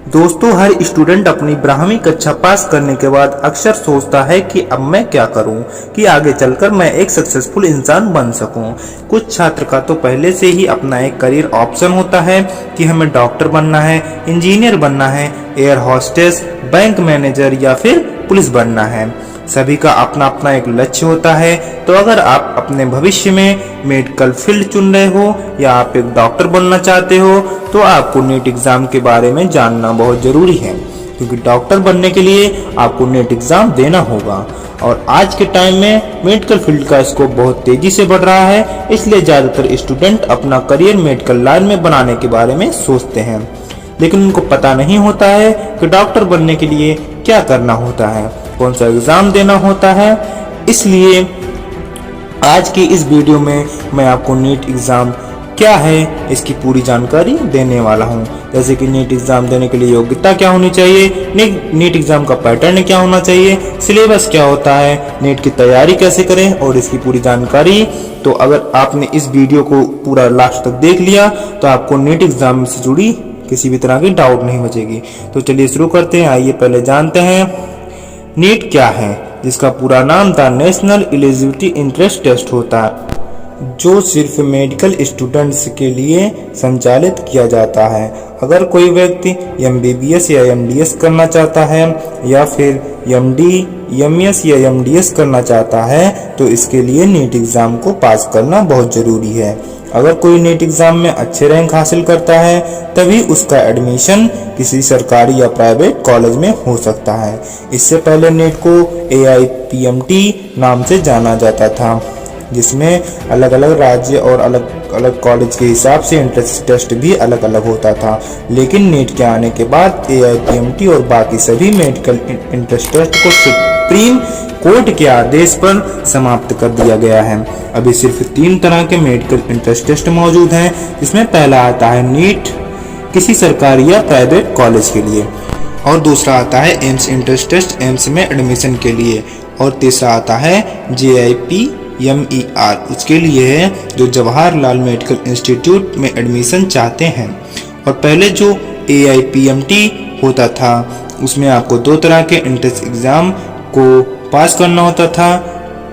दोस्तों, हर स्टूडेंट अपनी 12वीं कक्षा पास करने के बाद अक्सर सोचता है कि अब मैं क्या करूं कि आगे चलकर मैं एक सक्सेसफुल इंसान बन सकूं। कुछ छात्र का तो पहले से ही अपना एक करियर ऑप्शन होता है कि हमें डॉक्टर बनना है, इंजीनियर बनना है, एयर होस्टेस, बैंक मैनेजर या फिर पुलिस बनना है। सभी का अपना अपना एक लक्ष्य होता है। तो अगर आप अपने भविष्य में मेडिकल फील्ड चुन रहे हो या आप एक डॉक्टर बनना चाहते हो तो आपको नीट एग्जाम के बारे में जानना बहुत जरूरी है, क्योंकि डॉक्टर बनने के लिए आपको नीट एग्जाम देना होगा। और आज के टाइम में मेडिकल फील्ड का स्कोप बहुत तेजी से बढ़ रहा है, इसलिए ज्यादातर स्टूडेंट अपना करियर मेडिकल लाइन में बनाने के बारे में सोचते हैं, लेकिन उनको पता नहीं होता है कि डॉक्टर बनने के लिए क्या करना होता है, कौन सा एग्जाम देना होता है। इसलिए आज की इस वीडियो में मैं आपको नीट एग्जाम क्या है इसकी पूरी जानकारी देने वाला हूं। जैसे कि नीट एग्जाम देने के लिए योग्यता क्या होनी चाहिए, नीट एग्जाम का पैटर्न क्या होना चाहिए, सिलेबस क्या होता है, नीट की तैयारी कैसे करें और इसकी पूरी जानकारी। तो अगर आपने इस वीडियो को पूरा लास्ट तक देख लिया तो आपको नीट एग्जाम से जुड़ी किसी भी तरह की डाउट नहीं बचेगी। तो चलिए शुरू करते हैं। आइए पहले जानते हैं नीट क्या है, जिसका पूरा नाम the national eligibility entrance test होता है, जो सिर्फ मेडिकल स्टूडेंट्स के लिए संचालित किया जाता है। अगर कोई व्यक्ति एमबीबीएस या एमडीएस करना चाहता है या फिर एमडी, एमएस या एमडीएस करना चाहता है तो इसके लिए नीट एग्जाम को पास करना बहुत जरूरी है। अगर कोई नीट एग्जाम में अच्छे रैंक हासिल करता है तभी उसका एडमिशन किसी सरकारी या प्राइवेट कॉलेज में हो सकता है। इससे पहले नीट को AIPMT नाम से जाना जाता था, जिसमें अलग अलग राज्य और अलग अलग कॉलेज के हिसाब से एंट्रेंस टेस्ट भी अलग अलग होता था। लेकिन नीट के आने के बाद AIPMT और बाकी सभी मेडिकल एंट्रेंस टेस्ट को सुप्रीम कोर्ट के आदेश पर समाप्त कर दिया गया है। अभी सिर्फ 3 तरह के मेडिकल एंट्रेंस टेस्ट मौजूद हैं, जिसमें पहला आता है नीट किसी सरकारी या प्राइवेट कॉलेज के लिए, और दूसरा आता है एम्स एंट्रेंस टेस्ट एम्स में एडमिशन के लिए, और तीसरा आता है JIPMER उसके लिए है जो जवाहरलाल मेडिकल इंस्टीट्यूट में एडमिशन चाहते हैं। और पहले जो AIPMT होता था उसमें आपको 2 तरह के एंट्रेंस एग्जाम को पास करना होता था,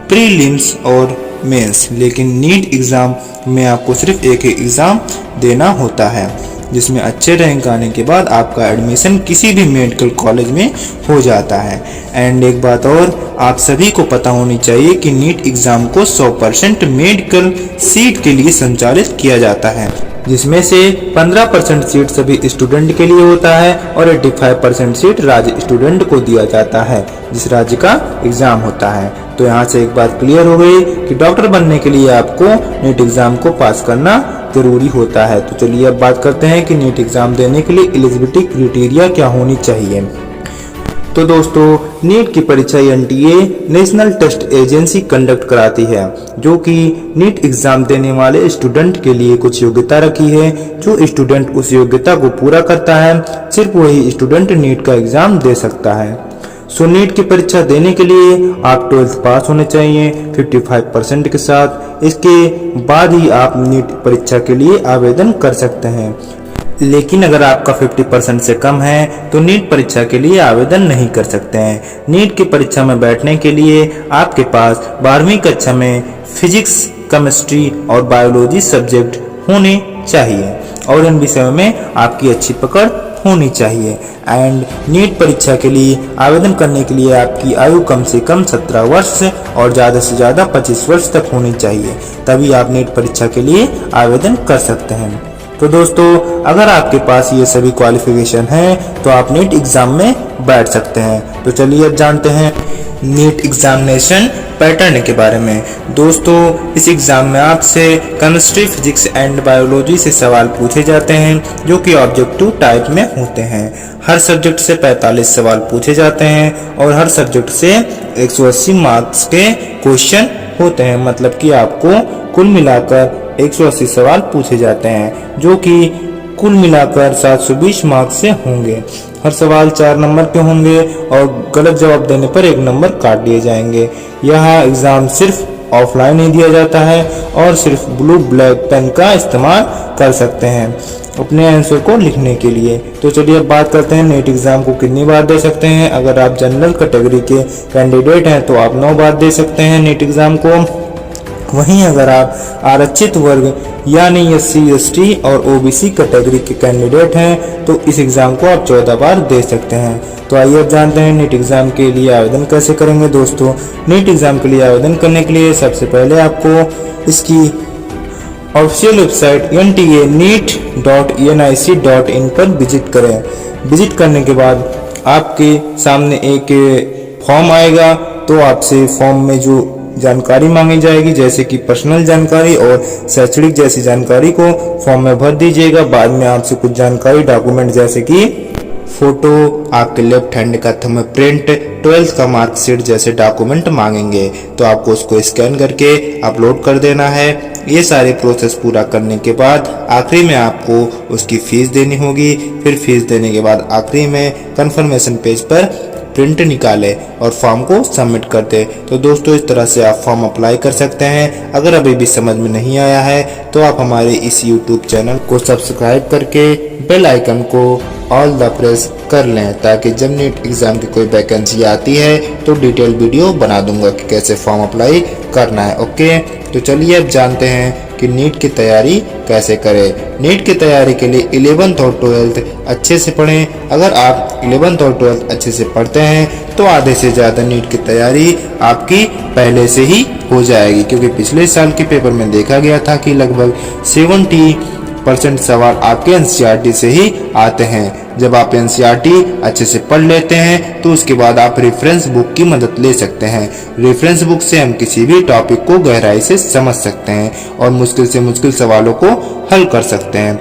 प्रीलिम्स और मेंस। लेकिन नीट एग्जाम में आपको सिर्फ एक ही एग्जाम देना होता है, जिसमें अच्छे रैंक आने के बाद आपका एडमिशन किसी भी मेडिकल कॉलेज में हो जाता है। एंड एक बात और आप सभी को पता होनी चाहिए कि नीट एग्जाम को 100% मेडिकल सीट के लिए संचालित किया जाता है, जिसमें से 15% सीट सभी स्टूडेंट के लिए होता है और 85% सीट राज्य स्टूडेंट को दिया जाता है जिस राज्य का एग्जाम होता है। तो यहाँ से एक बात क्लियर हो गई कि डॉक्टर बनने के लिए आपको नीट एग्जाम को पास करना जरूरी होता है। तो चलिए अब बात करते हैं कि नीट एग्जाम देने के लिए एलिजिबिलिटी क्राइटेरिया क्या होनी चाहिए। तो दोस्तों, नीट की परीक्षा NTA national test agency conduct कराती है, जो कि नीट एग्जाम देने वाले स्टूडेंट के लिए कुछ योग्यता रखी है। जो स्टूडेंट उस योग्यता को पूरा करता है सिर्फ वही स्टूडेंट नीट का एग्जाम दे सकता है। सो नीट की परीक्षा देने के लिए आप 12th पास होने चाहिए 55% के साथ। इसके बाद ही आप नीट परीक्षा के लिए आवेदन कर सकते हैं। लेकिन अगर आपका 50% से कम है तो नीट परीक्षा के लिए आवेदन नहीं कर सकते हैं। नीट की परीक्षा में बैठने के लिए आपके पास 12वीं कक्षा में फिजिक्स, केमिस्ट्री और बायोलॉजी सब्जेक्ट होने चाहिए और इन विषयों में आपकी अच्छी पकड़ होनी चाहिए। एंड नीट परीक्षा के लिए आवेदन करने के लिए आपकी आयु कम से कम 17 वर्ष और ज़्यादा से ज़्यादा 25 वर्ष तक होनी चाहिए, तभी आप नीट परीक्षा के लिए आवेदन कर सकते हैं। तो दोस्तों, अगर आपके पास ये सभी क्वालिफिकेशन है तो आप नीट एग्जाम में बैठ सकते हैं। तो चलिए अब जानते हैं नीट एग्जामिनेशन पैटर्न के बारे में। दोस्तों, इस एग्जाम में आपसे केमिस्ट्री, फिजिक्स एंड बायोलॉजी से सवाल पूछे जाते हैं, जो कि ऑब्जेक्टिव टाइप में होते हैं। हर सब्जेक्ट से 45 सवाल पूछे जाते हैं और हर सब्जेक्ट से 180 मार्क्स के क्वेश्चन होते हैं। मतलब कि आपको कुल मिलाकर 180 सवाल पूछे जाते हैं, जो कि कुल मिलाकर 720 मार्क्स से होंगे। हर सवाल 4 नंबर के होंगे और गलत जवाब देने पर 1 नंबर काट दिए जाएंगे। यह एग्जाम सिर्फ ऑफलाइन ही दिया जाता है और सिर्फ ब्लू ब्लैक पेन का इस्तेमाल कर सकते हैं। अपने आंसर को लिखने के लिए। तो चलिए अब बात करते हैं नीट एग्ज़ाम को कितनी बार दे सकते हैं। अगर आप जनरल कैटेगरी के कैंडिडेट हैं तो आप 9 बार दे सकते हैं नीट एग्ज़ाम को। वहीं अगर आप आरक्षित वर्ग यानी SC ST और OBC कैटेगरी के कैंडिडेट हैं तो इस एग्ज़ाम को आप 14 बार दे सकते हैं। तो आइए अब जानते हैं नीट एग्ज़ाम के लिए आवेदन कैसे करेंगे। दोस्तों, नीट एग्ज़ाम के लिए आवेदन करने के लिए सबसे पहले आपको इसकी ऑफिशियल वेबसाइट nta.neet.nic.in पर विजिट करें। विजिट करने के बाद आपके सामने एक फॉर्म आएगा, तो आपसे फॉर्म में जो जानकारी मांगी जाएगी जैसे कि पर्सनल जानकारी और शैक्षणिक जैसी जानकारी को फॉर्म में भर दीजिएगा। बाद में आपसे कुछ जानकारी डॉक्यूमेंट जैसे कि फोटो, आपके लेफ्ट हैंड का थंबप्रिंट, 12th का मार्कशीट जैसे डॉक्यूमेंट मांगेंगे, तो आपको उसको स्कैन करके अपलोड कर देना है। ये सारे प्रोसेस पूरा करने के बाद आखिरी में आपको उसकी फीस देनी होगी। फिर फीस देने के बाद आखिरी में कंफर्मेशन पेज पर प्रिंट निकाले और फॉर्म को सबमिट कर दे। तो दोस्तों, इस तरह से आप फॉर्म अप्लाई कर सकते हैं। अगर अभी भी समझ में नहीं आया है तो आप हमारे इस YouTube चैनल को सब्सक्राइब करके बेल आइकन को ऑल द प्रेस कर लें, ताकि जब नीट एग्ज़ाम की कोई वैकेंसी आती है तो डिटेल वीडियो बना दूंगा कि कैसे फॉर्म अप्लाई करना है। ओके, तो चलिए अब जानते हैं कि नीट की तैयारी कैसे करें। नीट की तैयारी के लिए 11th और 12th अच्छे से पढ़ें। अगर आप 11th और 12th अच्छे से पढ़ते हैं तो आधे से ज़्यादा नीट की तैयारी आपकी पहले से ही हो जाएगी, क्योंकि पिछले साल के पेपर में देखा गया था कि लगभग 70% सवाल आपके NCERT से ही आते हैं। जब आप NCERT अच्छे से पढ़ लेते हैं तो उसके बाद आप रेफरेंस बुक की मदद ले सकते हैं। रेफरेंस बुक से हम किसी भी टॉपिक को गहराई से समझ सकते हैं और मुश्किल से मुश्किल सवालों को हल कर सकते हैं।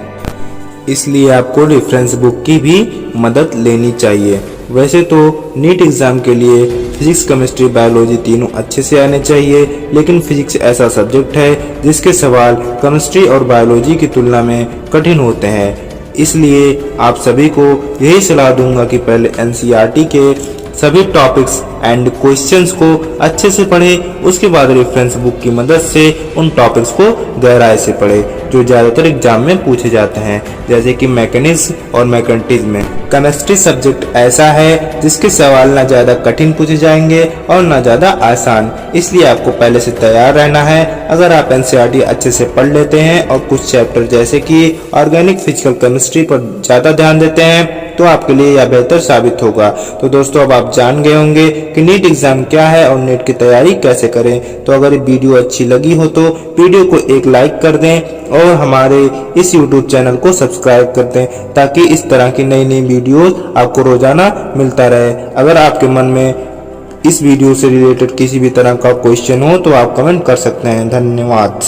इसलिए आपको रेफरेंस बुक की भी मदद लेनी चाहिए। वैसे तो नीट एग्ज़ाम के लिए फिजिक्स, केमिस्ट्री, बायोलॉजी तीनों अच्छे से आने चाहिए, लेकिन फिजिक्स ऐसा सब्जेक्ट है जिसके सवाल केमिस्ट्री और बायोलॉजी की तुलना में कठिन होते हैं। इसलिए आप सभी को यही सलाह दूंगा कि पहले NCERT के सभी टॉपिक्स एंड क्वेश्चंस को अच्छे से पढ़ें, उसके बाद रेफरेंस बुक की मदद से उन टॉपिक्स को गहराई से पढ़ें जो ज़्यादातर एग्जाम में पूछे जाते हैं, जैसे कि मैकेनिज्म और मैग्नेटिज्म। केमिस्ट्री सब्जेक्ट ऐसा है जिसके सवाल ना ज़्यादा कठिन पूछे जाएंगे और ना ज़्यादा आसान, इसलिए आपको पहले से तैयार रहना है। अगर आप NCERT अच्छे से पढ़ लेते हैं और कुछ चैप्टर जैसे कि ऑर्गेनिक फिजिकल केमिस्ट्री पर ज़्यादा ध्यान देते हैं तो आपके लिए यह बेहतर साबित होगा। तो दोस्तों, अब आप जान गए होंगे कि नीट एग्ज़ाम क्या है और नीट की तैयारी कैसे करें। तो अगर वीडियो अच्छी लगी हो तो वीडियो को एक लाइक कर दें और हमारे इस YouTube चैनल को सब्सक्राइब कर दें, ताकि इस तरह की नई नई वीडियोस आपको रोजाना मिलता रहे। अगर आपके मन में इस वीडियो से रिलेटेड किसी भी तरह का क्वेश्चन हो तो आप कमेंट कर सकते हैं। धन्यवाद।